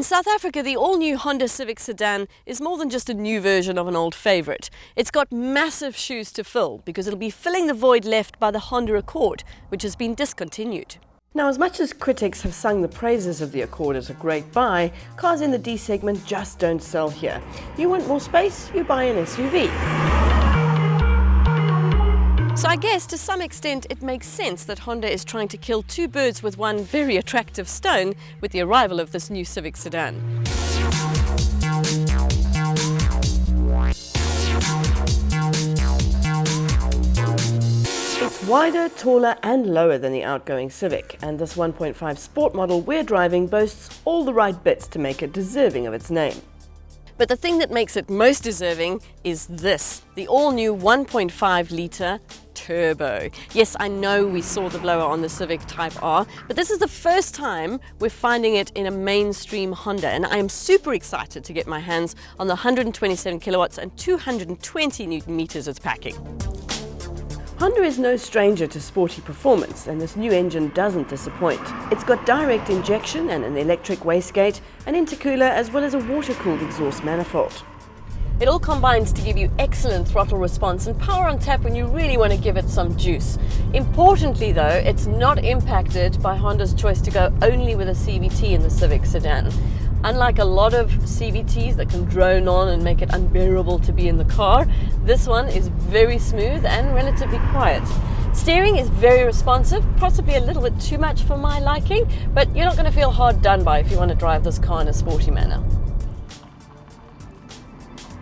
In South Africa, the all-new Honda Civic sedan is more than just a new version of an old favourite. It's got massive shoes to fill because it'll be filling the void left by the Honda Accord, which has been discontinued. Now, as much as critics have sung the praises of the Accord as a great buy, cars in the D segment just don't sell here. You want more space? You buy an SUV. So I guess to some extent it makes sense that Honda is trying to kill two birds with one very attractive stone with the arrival of this new Civic sedan. It's wider, taller and lower than the outgoing Civic, and this 1.5 Sport model we're driving boasts all the right bits to make it deserving of its name. But the thing that makes it most deserving is this, the all-new 1.5-litre turbo. Yes, I know we saw the blower on the Civic Type R, but this is the first time we're finding it in a mainstream Honda, and I am super excited to get my hands on the 127 kilowatts and 220 Newton meters it's packing. Honda is no stranger to sporty performance, and this new engine doesn't disappoint. It's got direct injection and an electric wastegate, an intercooler as well as a water-cooled exhaust manifold. It all combines to give you excellent throttle response and power on tap when you really want to give it some juice. Importantly though, it's not impacted by Honda's choice to go only with a CVT in the Civic sedan. Unlike a lot of CVTs that can drone on and make it unbearable to be in the car, this one is very smooth and relatively quiet. Steering is very responsive, possibly a little bit too much for my liking, but you're not going to feel hard done by if you want to drive this car in a sporty manner.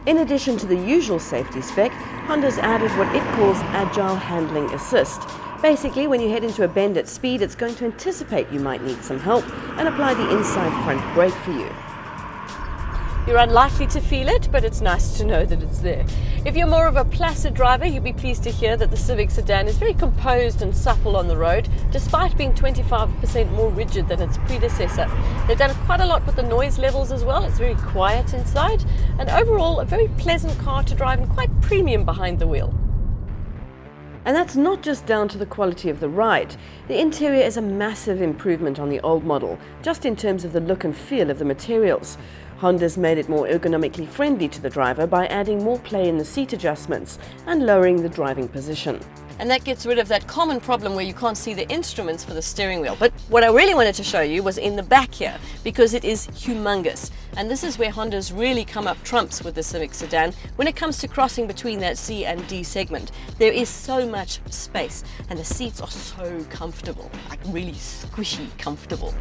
In addition to the usual safety spec, Honda's added what it calls Agile Handling Assist. Basically, when you head into a bend at speed, it's going to anticipate you might need some help and apply the inside front brake for you. You're unlikely to feel it, but it's nice to know that it's there. If you're more of a placid driver, you'll be pleased to hear that the Civic sedan is very composed and supple on the road, despite being 25% more rigid than its predecessor. They've done quite a lot with the noise levels as well. It's very quiet inside, and overall a very pleasant car to drive and quite premium behind the wheel. And that's not just down to the quality of the ride. The interior is a massive improvement on the old model, just in terms of the look and feel of the materials. Honda's made it more ergonomically friendly to the driver by adding more play in the seat adjustments and lowering the driving position. And that gets rid of that common problem where you can't see the instruments for the steering wheel. But what I really wanted to show you was in the back here, because it is humongous. And this is where Honda's really come up trumps with the Civic sedan when it comes to crossing between that C and D segment. There is so much space and the seats are so comfortable, like really squishy comfortable.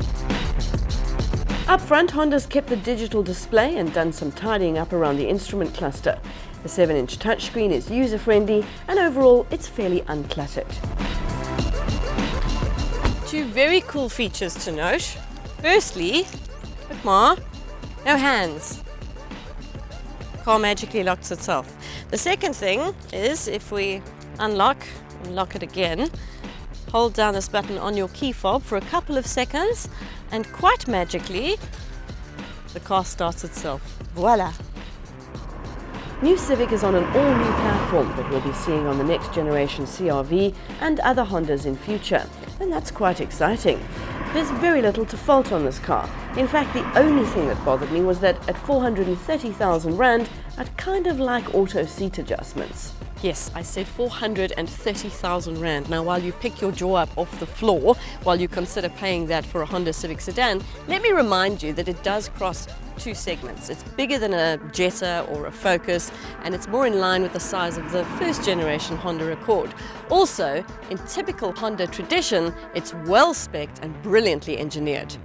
Up front, Honda's kept the digital display and done some tidying up around the instrument cluster. The 7-inch touchscreen is user-friendly and overall it's fairly uncluttered. Two very cool features to note. Firstly, look Ma, no hands. Car magically locks itself. The second thing is if we unlock and lock it again, hold down this button on your key fob for a couple of seconds and quite magically the car starts itself. Voila! New Civic is on an all-new platform that we'll be seeing on the next generation CR-V and other Hondas in future, and that's quite exciting. There's very little to fault on this car. In fact, the only thing that bothered me was that at 430,000 Rand, I'd kind of like auto seat adjustments. Yes, I said 430,000 Rand. Now, while you pick your jaw up off the floor, while you consider paying that for a Honda Civic sedan, let me remind you that it does cross two segments. It's bigger than a Jetta or a Focus, and it's more in line with the size of the first generation Honda Accord. Also, in typical Honda tradition, it's well spec'd and brilliantly engineered.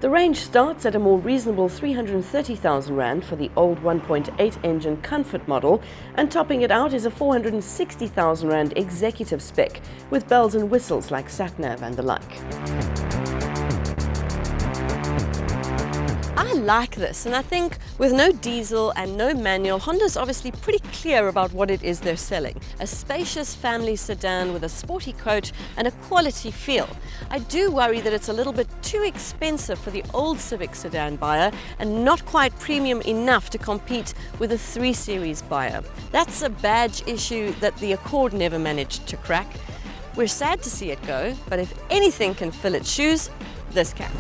The range starts at a more reasonable 330,000 Rand for the old 1.8 engine Comfort model, and topping it out is a 460,000 Rand executive spec with bells and whistles like sat-nav and the like. I like this, and I think with no diesel and no manual, Honda's obviously pretty clear about what it is they're selling. A spacious family sedan with a sporty coach and a quality feel. I do worry that it's a little bit too expensive for the old Civic sedan buyer and not quite premium enough to compete with a 3 Series buyer. That's a badge issue that the Accord never managed to crack. We're sad to see it go, but if anything can fill its shoes, this can.